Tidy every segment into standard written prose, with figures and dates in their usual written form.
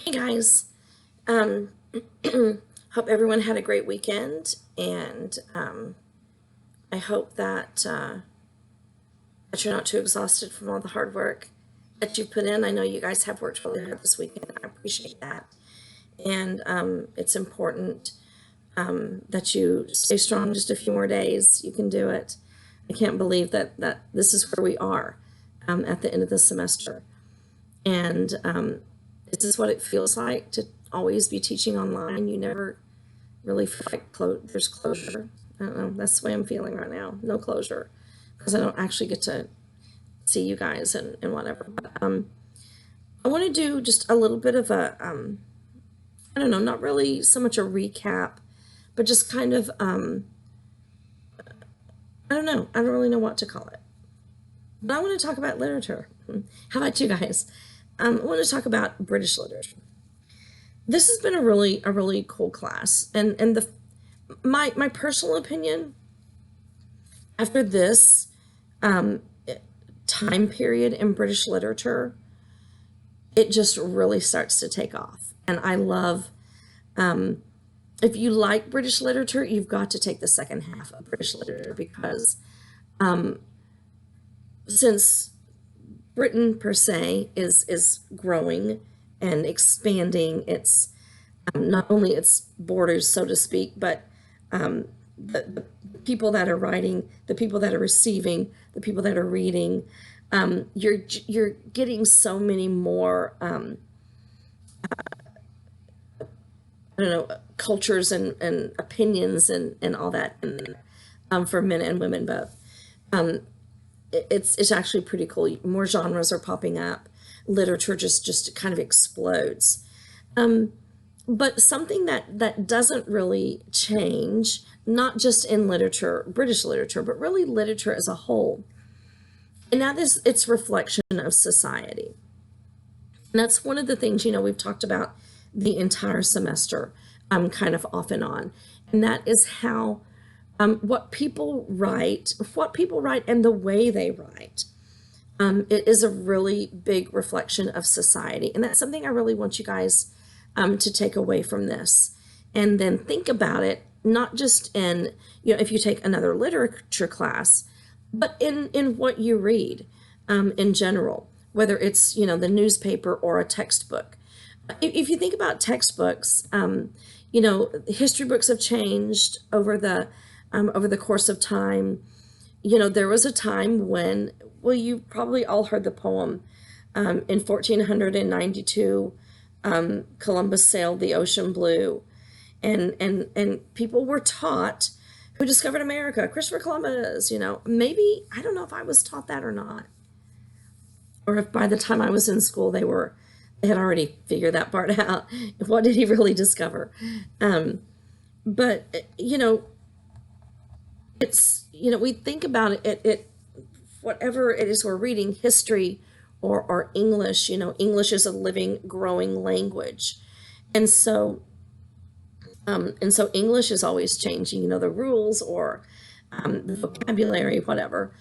Hey guys, um, hope everyone had a great weekend, and I hope that you're not too exhausted from all the hard work that you've put in. I know you guys have worked really hard this weekend. I appreciate that, and it's important that you stay strong. Just a few more days, you can do it. I can't believe that this is where we are at the end of the semester, and this is what it feels like to always be teaching online. You never really feel like there's closure. I don't know. That's the way I'm feeling right now. No closure because I don't actually get to see you guys and whatever. But I want to do just a little bit of I don't know, not really so much a recap, but just kind of I don't know. I don't really know what to call it. But I want to talk about literature. How about you guys? I want to talk about British literature. This has been a really cool class, and the my personal opinion after this um, time period in British literature, it just really starts to take off. And I love, if you like British literature, you've got to take the second half of British literature because since Britain per se is growing and expanding its not only its borders, so to speak, but the people that are writing, the people that are receiving, the people that are reading. You're getting so many more I don't know cultures and opinions and all that, and for men and women both. It's actually pretty cool. More genres are popping up. Literature just kind of explodes. But something that doesn't really change, not just in literature, British literature, but really literature as a whole, and that is its reflection of society. And that's one of the things, we've talked about the entire semester, kind of off and on. And that is how what people write and the way they write. It is a really big reflection of society. And that's something I really want you guys to take away from this. And then think about it, not just in, if you take another literature class, but in what you read in general, whether it's, the newspaper or a textbook. If you think about textbooks, history books have changed over the course of time. There was a time when, well, you probably all heard the poem in 1492, Columbus sailed the ocean blue, and people were taught who discovered America, Christopher Columbus. Maybe I don't know if I was taught that or not, or if by the time I was in school they had already figured that part out. What did he really discover? But it's we think about it, whatever it is we're reading, history or English. English is a living, growing language, and so English is always changing. The rules or the vocabulary, whatever.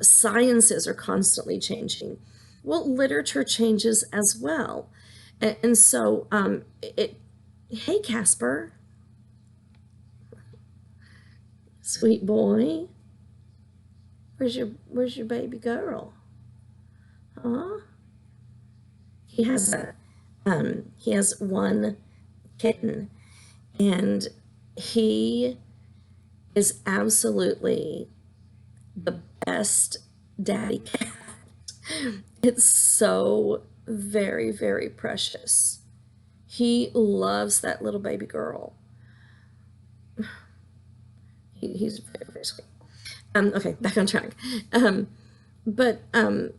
Sciences are constantly changing. Well, literature changes as well, and so it. Hey, Casper, sweet boy, where's your baby girl? Huh? He has he has one kitten, and he is absolutely the best daddy cat. It's so very, very precious. He loves that little baby girl. He's very, very sweet. Okay, back on track. Um, but um,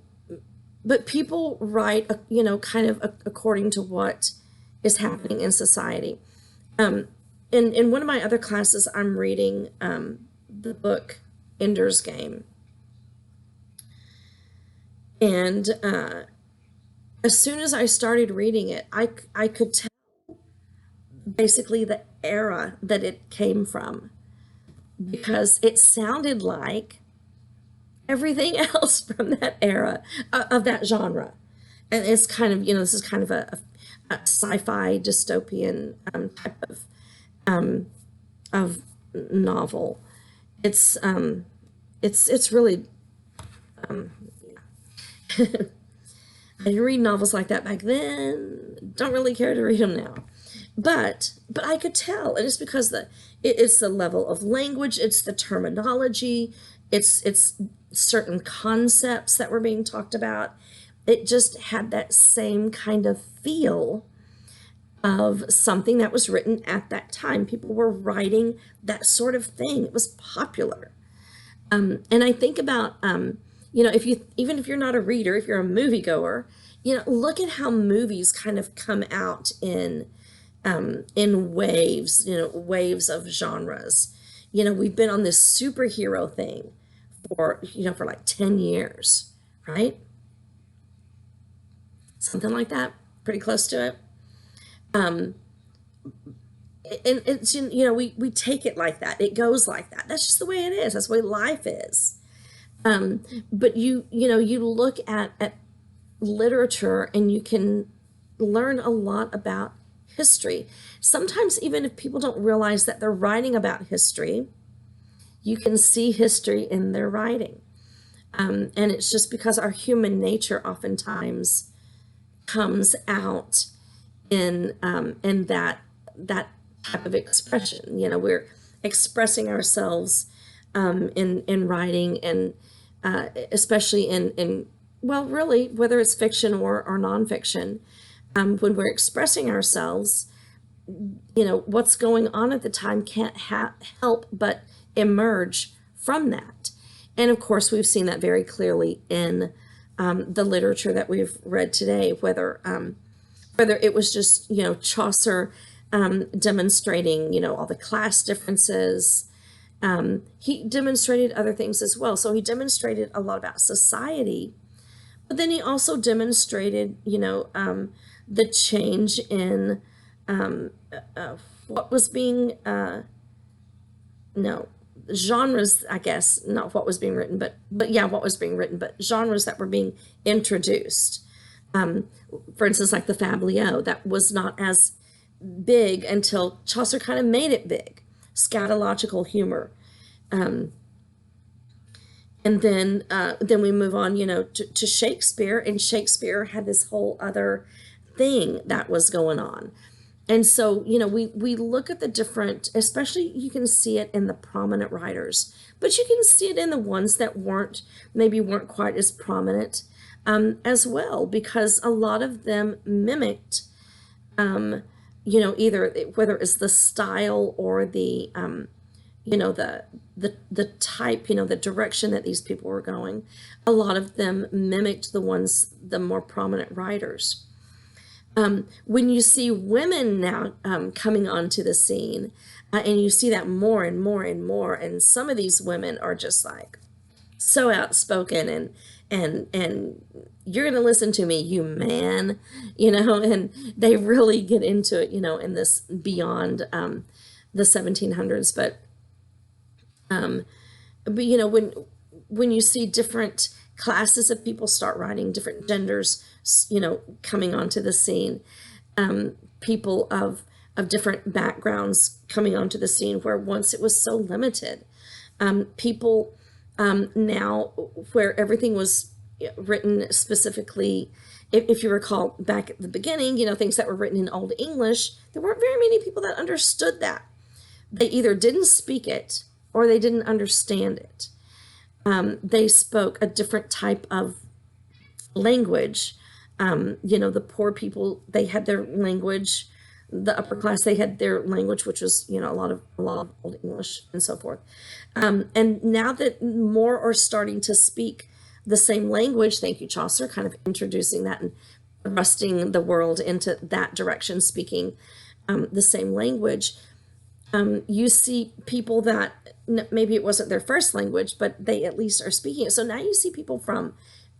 but people write, kind of according to what is happening in society. Um, in one of my other classes, I'm reading the book Ender's Game, and as soon as I started reading it, I could tell basically the era that it came from because it sounded like everything else from that era of that genre. And it's kind of, this is kind of sci-fi dystopian type of novel. It's it's really I didn't read novels like that back then. Don't really care to read them now. But I could tell, and it's because it's the level of language, it's the terminology, it's certain concepts that were being talked about. It just had that same kind of feel of something that was written at that time. People were writing that sort of thing. It was popular. And I think about, if you, even if you're not a reader, if you're a moviegoer, look at how movies kind of come out in waves, waves of genres. We've been on this superhero thing for like 10 years, right? Something like that, pretty close to it. And it's, we take it like that. It goes like that. That's just the way it is. That's the way life is. But you look at literature and you can learn a lot about history. Sometimes even if people don't realize that they're writing about history, you can see history in their writing. And it's just because our human nature oftentimes comes out in that type of expression. We're expressing ourselves in writing, and especially in well, really, whether it's fiction or nonfiction, when we're expressing ourselves, what's going on at the time can't help but emerge from that. And of course, we've seen that very clearly in the literature that we've read today, whether it was just, Chaucer demonstrating, all the class differences. He demonstrated other things as well. So he demonstrated a lot about society, but then he also demonstrated, the change in what was being, no, genres, I guess, not what was being written, but yeah, what was being written, but genres that were being introduced. For instance, like the Fabliaux, that was not as big until Chaucer kind of made it big. Scatological humor. And then we move on, to Shakespeare, and Shakespeare had this whole other thing that was going on. And so, we look at the different, especially you can see it in the prominent writers, but you can see it in the ones that weren't quite as prominent as well, because a lot of them mimicked, either whether it's the style or the the type, the direction that these people were going. A lot of them mimicked the more prominent writers. When you see women now coming onto the scene, and you see that more and more and more, and some of these women are just like so outspoken, and you're going to listen to me, you man, and they really get into it, in this beyond the 1700s. But when you see different classes of people start writing, different genders, coming onto the scene, people of different backgrounds coming onto the scene, where once it was so limited, people now, where everything was written specifically, if you recall back at the beginning, things that were written in Old English, there weren't very many people that understood that. They either didn't speak it or they didn't understand it. They spoke a different type of language. The poor people, they had their language. The upper class, they had their language, which was, a lot of Old English and so forth. And now that more are starting to speak the same language, thank you, Chaucer, kind of introducing that and thrusting the world into that direction, speaking the same language. You see people that maybe it wasn't their first language, but they at least are speaking it. So now you see people from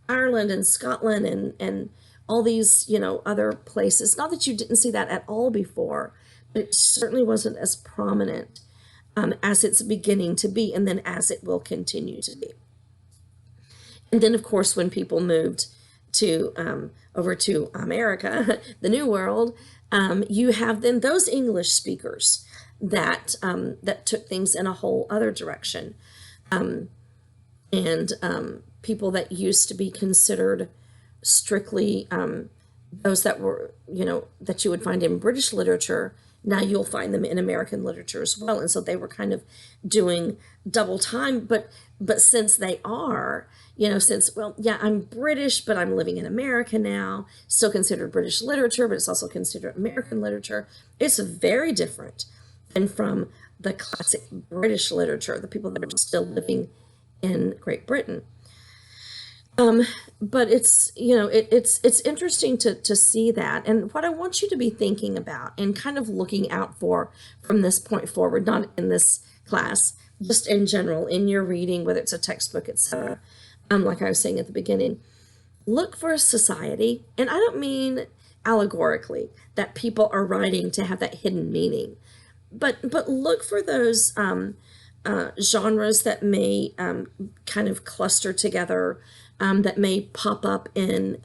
Ireland and Scotland and all these, other places. Not that you didn't see that at all before, but it certainly wasn't as prominent as it's beginning to be, and then as it will continue to be. And then, of course, when people moved to over to America, the New World, you have then those English speakers that that took things in a whole other direction, and people that used to be considered strictly those that were, you know, that you would find in British literature. Now you'll find them in American literature as well, and so they were kind of doing double time. But since they are, you know, since, well, yeah, I'm British, but I'm living in America now, still considered British literature, but it's also considered American literature. It's very different than from the classic British literature, the people that are still living in Great Britain. But it's, you know, it's interesting to see that. And what I want you to be thinking about and kind of looking out for from this point forward, not in this class, just in general, in your reading, whether it's a textbook, etc. Like I was saying at the beginning, look for a society, and I don't mean allegorically that people are writing to have that hidden meaning, but look for those genres that may kind of cluster together, that may pop up in,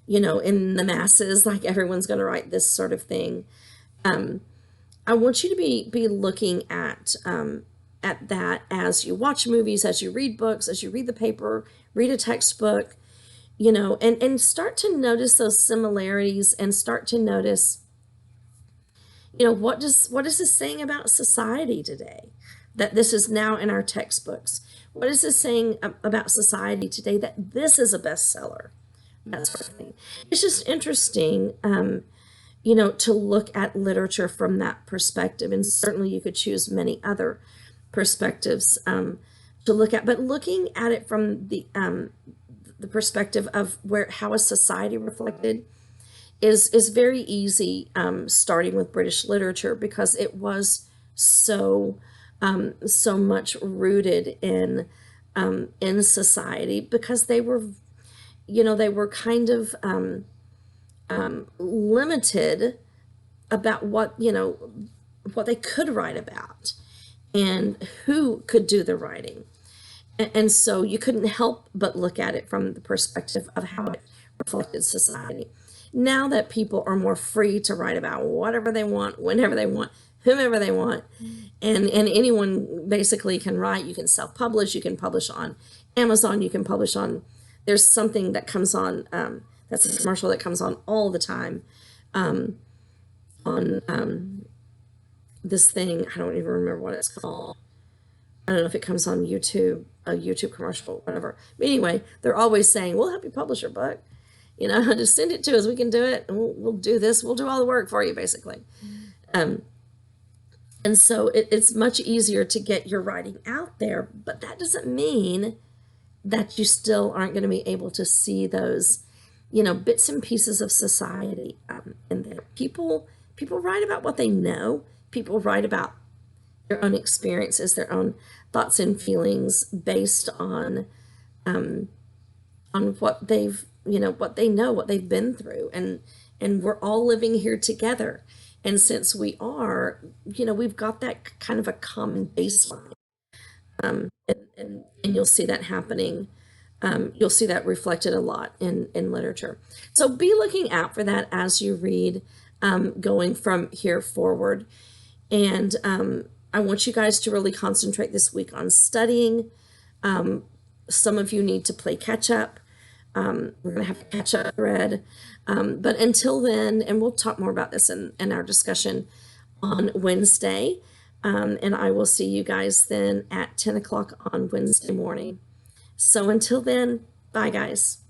you know, in the masses, like everyone's going to write this sort of thing. I want you to be looking at that as you watch movies, as you read books, as you read the paper, read a textbook, you know, and start to notice those similarities and start to notice, you know, what is this saying about society today, that this is now in our textbooks? What is this saying about society today, that this is a bestseller? That sort of thing. It's just interesting, you know, to look at literature from that perspective. And certainly you could choose many other perspectives to look at, but looking at it from the perspective of where, how is society reflected, is very easy, starting with British literature, because it was so so much rooted in society, because they were, you know, they were kind of limited about what, you know, what they could write about and who could do the writing. And so you couldn't help but look at it from the perspective of how it reflected society. Now that people are more free to write about whatever they want, whenever they want, whomever they want, and anyone basically can write. You can self-publish, you can publish on Amazon, you can publish on, there's something that comes on, that's a commercial that comes on all the time, on this thing, I don't even remember what it's called. I don't know if it comes on YouTube, a YouTube commercial, whatever. But anyway, they're always saying, we'll help you publish your book. You know, just send it to us. We can do it. And we'll do this. We'll do all the work for you, basically. And so it's much easier to get your writing out there. But that doesn't mean that you still aren't going to be able to see those, you know, bits and pieces of society in there. People write about what they know. People write about their own experiences, their own thoughts and feelings based on what they've, you know, what they know, what they've been through, and we're all living here together. And since we are, you know, we've got that kind of a common baseline, and you'll see that happening. You'll see that reflected a lot in literature. So be looking out for that as you read, going from here forward. And I want you guys to really concentrate this week on studying. Some of you need to play catch up. We're going to have a catch up thread. But until then, and we'll talk more about this in our discussion on Wednesday. And I will see you guys then at 10 o'clock on Wednesday morning. So until then, bye guys.